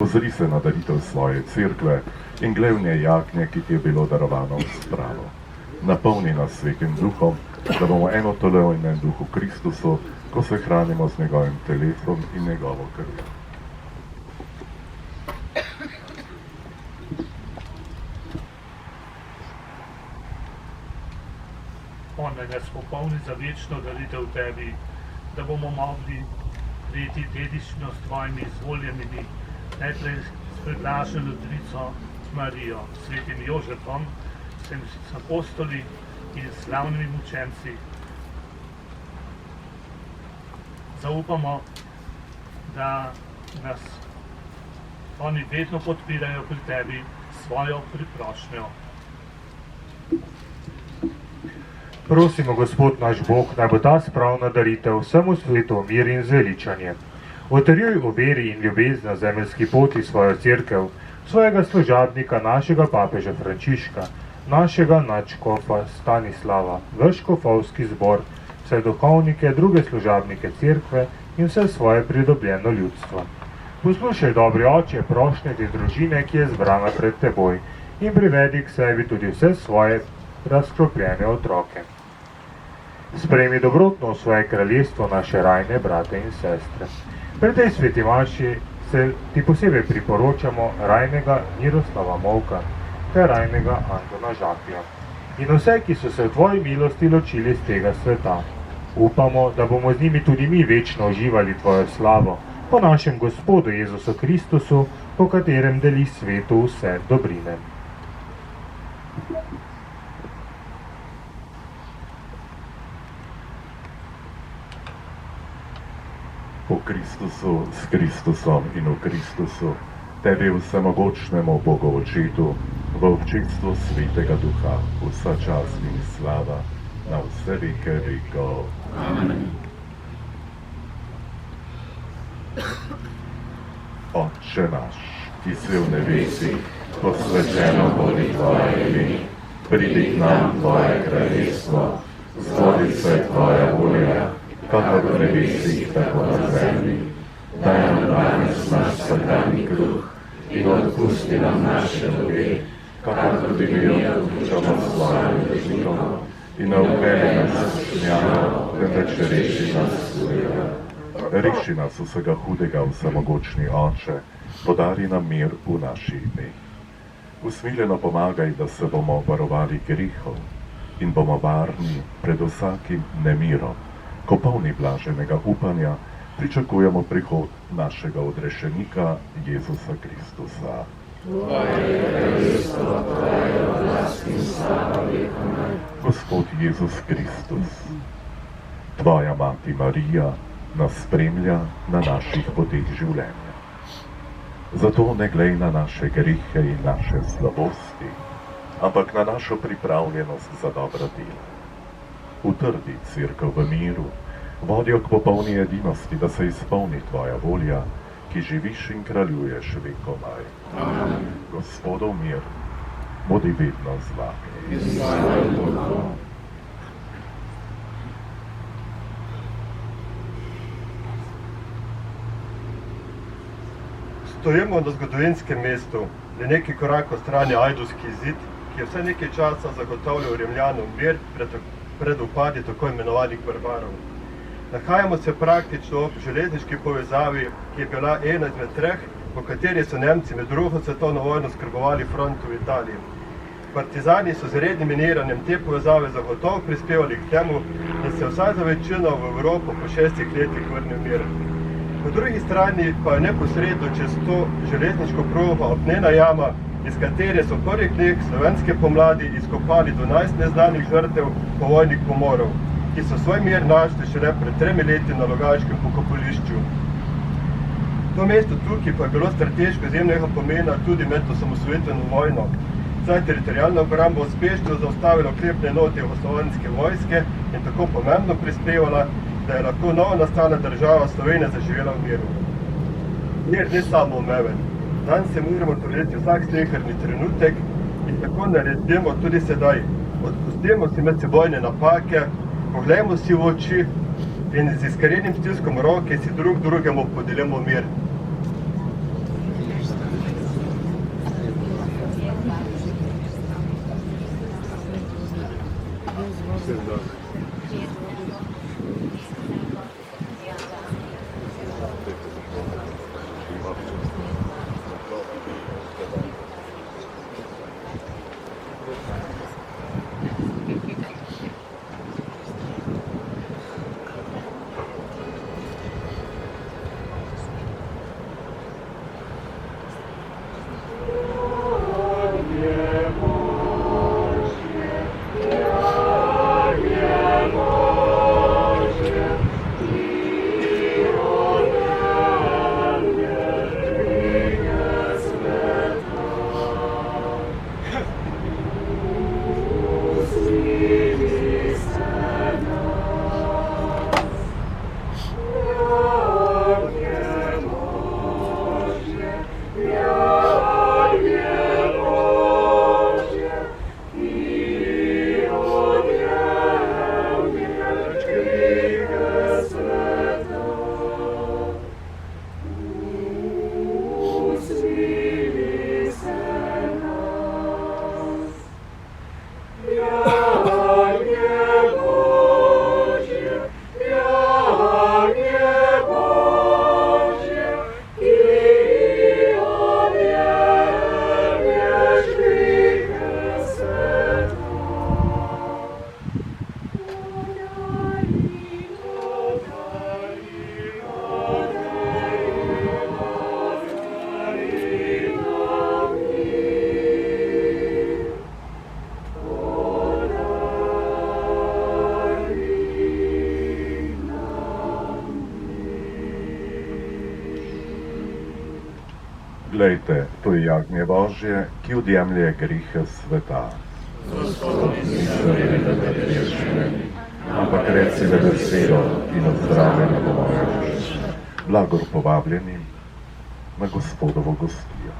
Ozri se na daritev svoje cerkve in glej v njej jagnje, ki ti je bilo darovano v spravo. Napolni nas svetim duhom, da bomo eno telo in en duh v Kristusu, ko se hranimo z njegovim telesom in njegovo krvjo. On naj nas popolni za večno daritev tebi, da bomo mogli prejeti dediščino s tvojimi izvoljenimi, najprej s predlaženo Trico Marijo, svetim Jožefom, s apostoli in slavnimi mučenci. Zaupamo, da nas oni vedno podpirajo pri tebi s svojo priprošnjo. Prosimo, Gospod naš Bog, naj bo ta spravna daritev vsemu svetu mir in zveličanje. Utrjuj v veri in ljubezni na zemeljski poti svojo cerkev, svojega služabnika, našega papeža Frančiška, našega nadškofa Stanislava, vaš škofovski zbor, vse duhovnike, druge služabnike cerkve in vse svoje pridobljeno ljudstvo. Poslušaj, dobri oče, prošnje te družine, ki je zbrana pred teboj, in privedi k sebi tudi vse svoje razkropljene otroke. Sprejmi dobrotno v svoje kraljestvo naše rajne brate in sestre. Pri tej sveti maši se ti posebej priporočamo rajnega Miroslava Molka ter rajnega Antona Žaklja in vse, ki so se v tvoji milosti ločili z tega sveta. Upamo, da bomo z njimi tudi mi večno uživali tvojo slavo, po našem Gospodu Jezusu Kristusu, po katerem deli svetu vse dobrine. Po Kristusu, s Kristusom in v Kristusu, tebi vsemogočnemu Bogu Očetu, v občinstvu Svetega Duha, vsa čast in slava, na vse veke vekov. Amen. Otče naš, ki si v nebesih, posvečeno bodi tvoje ime, pridi k nam tvoje kraljestvo, zgodi se tvoja volja, kakor v nebesih, tako na zemlji. Daj nam danes naš vsakdanji kruh in odpusti nam naše dolge, kakor tudi mi odpuščamo svojim dolžnikom, in ne vpelji nas v skušnjavo, temveč reši nas zlega. Reši nas vsega hudega, vsemogočni Oče, podari nam mir v naših dneh. Usmiljeno pomagaj, da se bomo varovali grehov in bomo varni pred vsakim nemirom. Ko polni blaženega upanja, pričakujemo prihod našega odrešenika Jezusa Kristusa. Gospod Jezus Kristus, tvoja mati Marija nas spremlja na naših poteh življenja. Zato ne glej na naše grehe in naše slabosti, ampak na našo pripravljenost za dobra dela. Utrdi cerkev v miru, vodijo k popolni edinosti, da se izpolni tvoja volja, ki živiš in kraljuješ vekomaj. Amen. Gospodov mir, bodi vedno z vami. Stojimo na zgodovinskem mestu, le nekaj korakov strani Ajdovski zid, ki je vse nekaj časa zagotavljal Rimljanom mir pred upadi tako imenovanih barbarov. Nahajamo se praktično ob železniški povezavi, ki je bila ena izmed treh, po kateri so Nemci med drugo svetovno vojno skrbovali frontu v Italiji. Partizani so z rednim miniranjem te povezave zagotovo prispevali k temu, da se vsaj za večino v Evropo po 6 letih vrnil mir. Po drugi strani pa je neposredno čez to železniško progo apnena jama, iz katere so prvih dneh slovenske pomladi izkopali 12 neznanih žrtev povojnih pomorov, ki so svoj mir našli šele pred 3 leti na Logaškem pokopališču. To mesto tukaj pa je bilo strateško izjemnega pomena tudi med osamosvojitveno vojno, saj teritorialna obramba uspešno zaustavila oklepne enote Jugoslovanske vojske in tako pomembno prispevala, da je lahko novo nastala država Slovenija zaživela v miru. Mir ni samoumeven. Zanj se moramo truditi vsak sleherni trenutek in tako naredimo tudi sedaj. Odpustimo si medsebojne napake, poglejmo si v oči in z iskrenim stiskom roke si drug drugemu podelimo mir. Glejte, to je jagnje Božje, ki odjemlje grehe sveta. Ampak reci le besedo in ozdravljena bo moja duša. Blagor povabljeni na Gospodovo gostijo.